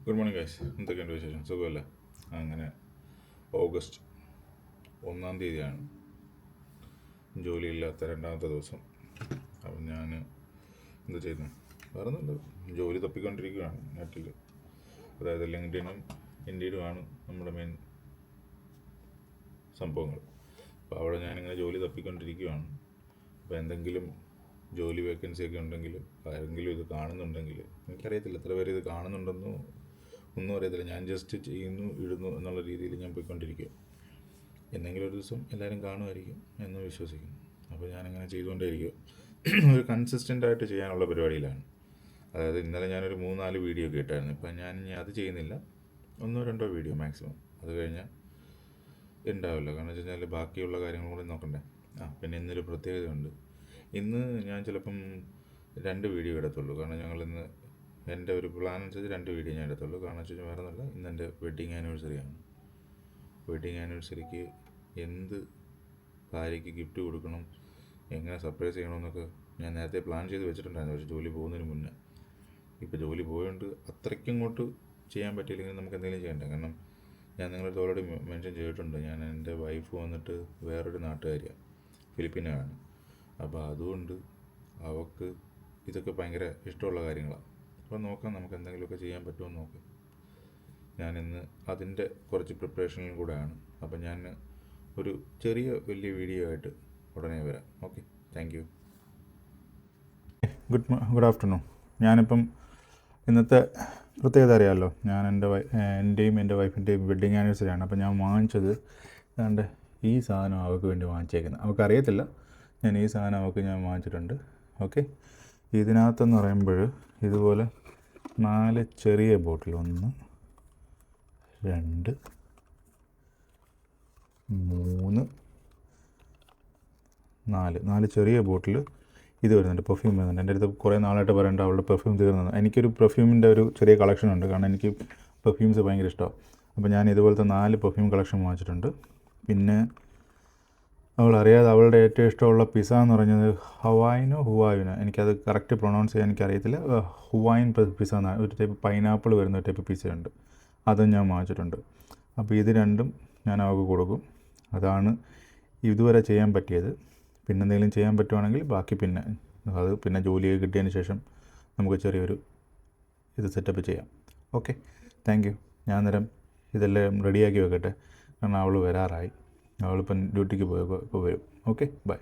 Good morning guys, എന്തൊക്കെയുണ്ട് വിശേഷം? സുഖമല്ല. അങ്ങനെ ഓഗസ്റ്റ് 1 ജോലിയില്ലാത്ത രണ്ടാമത്തെ ദിവസം. അപ്പം ഞാൻ എന്ത് ചെയ്യുന്നു? വേറൊന്നുമില്ല, ജോലി തപ്പിക്കൊണ്ടിരിക്കുകയാണ് നെറ്റിൽ. അതായത് ലിങ്ക്ഡിനും ഇൻഡീഡുമാണ് നമ്മുടെ മെയിൻ സംഭവങ്ങൾ. അപ്പോൾ അവിടെ ഞാനിങ്ങനെ ജോലി തപ്പിക്കൊണ്ടിരിക്കുകയാണ്. അപ്പോൾ എന്തെങ്കിലും ജോലി വേക്കൻസി ഒക്കെ ഉണ്ടെങ്കിൽ, ആരെങ്കിലും ഇത് കാണുന്നുണ്ടെങ്കിൽ, എനിക്കറിയത്തില്ല എത്ര പേര് ഇത് കാണുന്നുണ്ടെന്നോ ഒന്നും അറിയത്തില്ല. ഞാൻ ജസ്റ്റ് ചെയ്യുന്നു, ഇടുന്നു എന്നുള്ള രീതിയിൽ ഞാൻ പോയിക്കൊണ്ടിരിക്കുക. എന്തെങ്കിലും ഒരു ദിവസം എല്ലാവരും കാണുമായിരിക്കും എന്ന് വിശ്വസിക്കുന്നു. അപ്പോൾ ഞാനിങ്ങനെ ചെയ്തുകൊണ്ടേയിരിക്കുക. ഒരു കൺസിസ്റ്റൻ്റായിട്ട് ചെയ്യാനുള്ള പരിപാടിയിലാണ്. അതായത് ഇന്നലെ ഞാനൊരു 3-4 വീഡിയോ ഒക്കെ ഇട്ടായിരുന്നു. ഇപ്പം ഞാൻ ഇനി അത് ചെയ്യുന്നില്ല, 1-2 വീഡിയോ മാക്സിമം. അത് കഴിഞ്ഞാൽ ഉണ്ടാവില്ല. കാരണം വെച്ച് കഴിഞ്ഞാൽ ബാക്കിയുള്ള കാര്യങ്ങൾ കൂടി നോക്കണ്ടേ. പിന്നെ ഇന്നൊരു പ്രത്യേകതയുണ്ട്. ഇന്ന് ഞാൻ ചിലപ്പം 2 വീഡിയോ ഇടത്തുള്ളൂ. കാരണം ഞങ്ങളിന്ന് എൻ്റെ ഒരു പ്ലാൻ അനുസരിച്ച് 2 വീഡിയോ ഞാൻ എടുത്തുള്ളൂ. കാരണം വെച്ച് കഴിഞ്ഞാൽ വേറെ ഒന്നുമല്ല, ഇന്ന് എൻ്റെ വെഡ്ഡിങ് ആനിവേഴ്സറിയാണ്. വെഡ്ഡിങ് ആനിവേഴ്സറിക്ക് എന്ത് ഭാര്യയ്ക്ക് ഗിഫ്റ്റ് കൊടുക്കണം, എങ്ങനെ സർപ്രൈസ് ചെയ്യണമെന്നൊക്കെ ഞാൻ നേരത്തെ പ്ലാൻ ചെയ്ത് വെച്ചിട്ടുണ്ടായിരുന്നു. പക്ഷേ ജോലി പോകുന്നതിന് മുന്നേ. ഇപ്പോൾ ജോലി പോയതുകൊണ്ട് അത്രയ്ക്കും ഇങ്ങോട്ട് ചെയ്യാൻ പറ്റിയില്ലെങ്കിൽ നമുക്ക് എന്തെങ്കിലും ചെയ്യണ്ടേ. കാരണം ഞാൻ നിങ്ങളടുത്ത് ഓൾറെഡി മെൻഷൻ ചെയ്തിട്ടുണ്ട്, ഞാൻ എൻ്റെ വൈഫ് വന്നിട്ട് വേറൊരു നാട്ടുകാരിയാണ്, ഫിലിപ്പീനാണ്. അപ്പോൾ അതുകൊണ്ട് അവൾക്ക് ഇതൊക്കെ ഭയങ്കര ഇഷ്ടമുള്ള കാര്യങ്ങളാണ്. അപ്പോൾ നോക്കാം, നമുക്ക് എന്തെങ്കിലുമൊക്കെ ചെയ്യാൻ പറ്റുമെന്ന് നോക്കാം. ഞാനിന്ന് അതിൻ്റെ കുറച്ച് പ്രിപ്പറേഷനിലും കൂടെയാണ്. അപ്പം ഞാൻ ഒരു വലിയ വീഡിയോ ആയിട്ട് ഉടനെ വരാം. Okay, thank you. Good afternoon. ഞാനിപ്പം ഇന്നത്തെ പ്രത്യേകത അറിയാമല്ലോ. ഞാൻ എൻ്റെയും എൻ്റെ വൈഫിൻ്റെയും വെഡ്ഡിങ് ആനിവേഴ്സറിയാണ്. അപ്പോൾ ഞാൻ വാങ്ങിച്ചത് ഏതാണ്ട് ഈ സാധനം അവൾക്ക് വേണ്ടി വാങ്ങിച്ചേക്കുന്നത്. അവൾക്കറിയത്തില്ല ഞാൻ ഈ സാധനം ഞാൻ വാങ്ങിച്ചിട്ടുണ്ട്. ഓക്കെ, ഇതിനകത്തെന്ന് പറയുമ്പോൾ ഇതുപോലെ 4 ചെറിയ ബോട്ടിൽ, 1, 2, 3, 4 ചെറിയ ബോട്ടിൽ ഇത് വരുന്നുണ്ട്. പെർഫ്യൂം വരുന്നുണ്ട്. എൻ്റെ അടുത്ത് കുറേ നാളായിട്ട് പറയേണ്ട അവളുടെ പെർഫ്യൂം തീർന്നത്. എനിക്കൊരു പെർഫ്യൂമിൻ്റെ ഒരു ചെറിയ കളക്ഷൻ ഉണ്ട്. കാരണം എനിക്ക് പെർഫ്യൂംസ് ഭയങ്കര ഇഷ്ടമാണ്. അപ്പോൾ ഞാൻ ഇതുപോലത്തെ 4 പെർഫ്യൂം കളക്ഷൻ വാങ്ങിച്ചിട്ടുണ്ട്. പിന്നെ അവളറിയാതെ അവളുടെ ഏറ്റവും ഇഷ്ടമുള്ള പിസ്സ എന്ന് പറഞ്ഞത് ഹുവായിനോ എനിക്കത് കറക്റ്റ് പ്രൊണൗൺസ് ചെയ്യാൻ എനിക്കറിയത്തില്ല. ഹുവായിൻ പിസ്സ എന്നാണ്. ഒരു ടൈപ്പ് പൈനാപ്പിൾ വരുന്ന ഒരു ടൈപ്പ് പിസ്സയുണ്ട്, അതും ഞാൻ വാങ്ങിച്ചിട്ടുണ്ട്. അപ്പോൾ ഇത് രണ്ടും ഞാൻ അവൾക്ക് കൊടുക്കും. അതാണ് ഇതുവരെ ചെയ്യാൻ പറ്റിയത്. പിന്നെ എന്തെങ്കിലും ചെയ്യാൻ പറ്റുവാണെങ്കിൽ ബാക്കി പിന്നെ ജോലിയൊക്കെ കിട്ടിയതിന് ശേഷം നമുക്ക് ചെറിയൊരു ഇത് സെറ്റപ്പ് ചെയ്യാം. Okay, thank you. ഞാൻ നേരം ഇതെല്ലാം റെഡിയാക്കി വെക്കട്ടെ. കാരണം അവൾ വരാറായി. അവളിപ്പം ഡ്യൂട്ടിക്ക് ഇപ്പോൾ വരും. Okay, by.